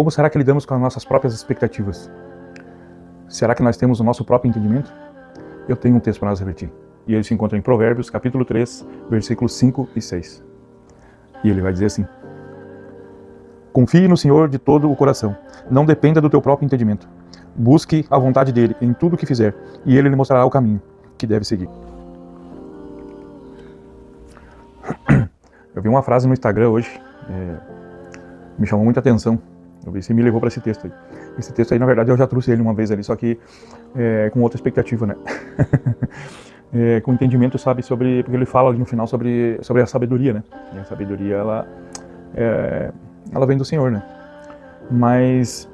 Como será que lidamos com as nossas próprias expectativas? Será que nós temos o nosso próprio entendimento? Eu tenho um texto para nós refletir. E ele se encontra em Provérbios, capítulo 3, versículos 5 e 6. E ele vai dizer assim: confie no Senhor de todo o coração. Não dependa do teu próprio entendimento. Busque a vontade dele em tudo o que fizer, e ele lhe mostrará o caminho que deve seguir. Eu vi uma frase no Instagram hoje, me chamou muita atenção. Eu vi se me levou para esse texto aí. Esse texto aí, na verdade, eu já trouxe ele uma vez ali, só que com outra expectativa, né? Com entendimento, sabe, sobre... Porque ele fala ali no final sobre a sabedoria, né? E a sabedoria, ela vem do Senhor, né? Mas...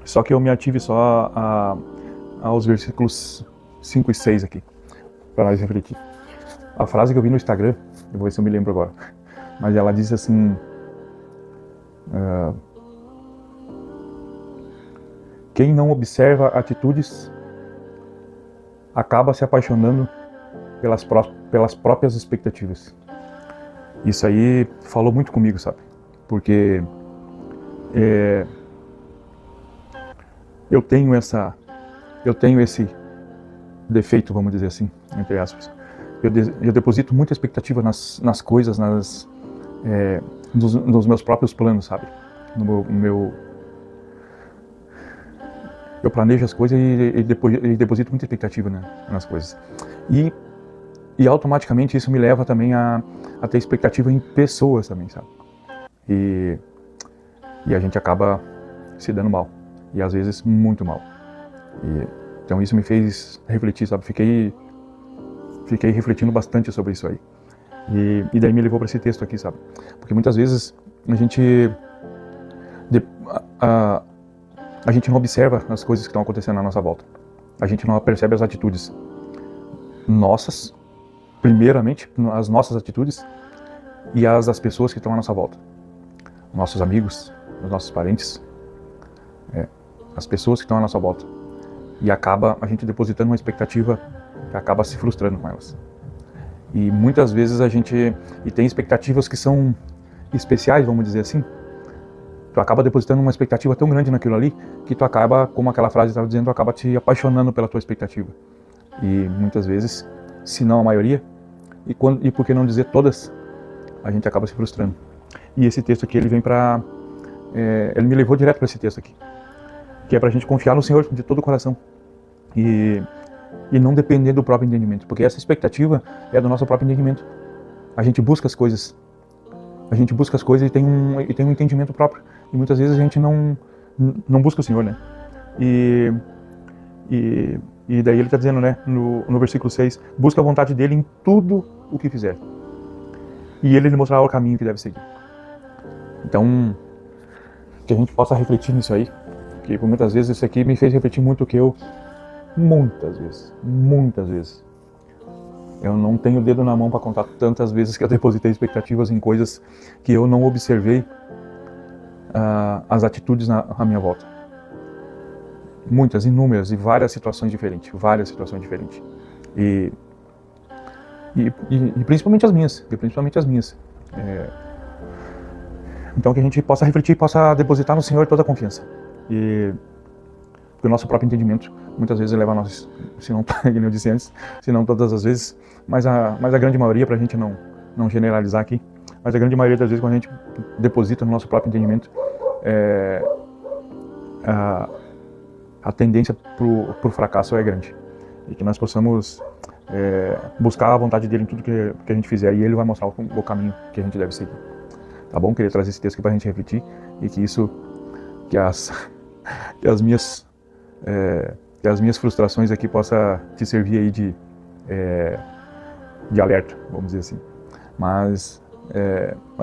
Só que eu me ative só aos versículos 5 e 6 aqui, para nós refletir. A frase que eu vi no Instagram, eu vou ver se eu me lembro agora, mas ela diz assim... quem não observa atitudes acaba se apaixonando pelas próprias expectativas. Isso aí falou muito comigo, sabe? Porque eu tenho esse defeito, vamos dizer assim, entre aspas. Eu deposito muita expectativa nas coisas, nos meus próprios planos, sabe? Eu planejo as coisas e deposito muita expectativa, né, nas coisas. E automaticamente isso me leva também a ter expectativa em pessoas também, sabe? E a gente acaba se dando mal. E às vezes muito mal. Então isso me fez refletir, sabe? Fiquei refletindo bastante sobre isso aí. E daí me levou para esse texto aqui, sabe? Porque muitas vezes a gente não observa as coisas que estão acontecendo à nossa volta. A gente não percebe as atitudes nossas, primeiramente, as nossas atitudes e as das pessoas que estão à nossa volta. Nossos amigos, os nossos parentes, as pessoas que estão à nossa volta. E acaba a gente depositando uma expectativa que acaba se frustrando com elas. E muitas vezes e tem expectativas que são especiais, vamos dizer assim. Tu acaba depositando uma expectativa tão grande naquilo ali, que tu acaba, como aquela frase estava dizendo, tu acaba te apaixonando pela tua expectativa. E muitas vezes, se não a maioria, e por que não dizer todas, a gente acaba se frustrando. E esse texto aqui, ele vem para... ele me levou direto para esse texto aqui, que é para a gente confiar no Senhor de todo o coração. E não depender do próprio entendimento, porque essa expectativa é do nosso próprio entendimento. A gente busca as coisas. E tem um entendimento próprio. E muitas vezes a gente não busca o Senhor, né? E daí ele está dizendo, né, no versículo 6, busca a vontade dele em tudo o que fizer. E ele lhe mostrará o caminho que deve seguir. Então, que a gente possa refletir nisso aí. Que por muitas vezes isso aqui me fez refletir muito que muitas vezes, eu não tenho o dedo na mão para contar tantas vezes que eu depositei expectativas em coisas que eu não observei as atitudes à minha volta. Muitas, inúmeras, e várias situações diferentes. E principalmente as minhas. Então que a gente possa refletir, possa depositar no Senhor toda a confiança. Porque o nosso próprio entendimento muitas vezes leva a nós, se não, como eu disse antes, se não todas as vezes, mas a grande maioria, para a gente não generalizar aqui, mas a grande maioria das vezes quando a gente deposita no nosso próprio entendimento, a tendência para o fracasso é grande. E que nós possamos buscar a vontade dele em tudo que a gente fizer, e ele vai mostrar o caminho que a gente deve seguir. Tá bom? Queria trazer esse texto aqui para a gente refletir, e que as minhas frustrações aqui possa te servir aí de alerta, vamos dizer assim. Mas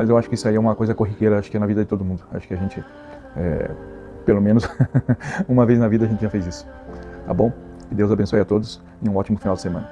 eu acho que isso aí é uma coisa corriqueira, acho que é na vida de todo mundo. Acho que a gente, pelo menos uma vez na vida a gente já fez isso. Tá bom? Que Deus abençoe a todos e um ótimo final de semana.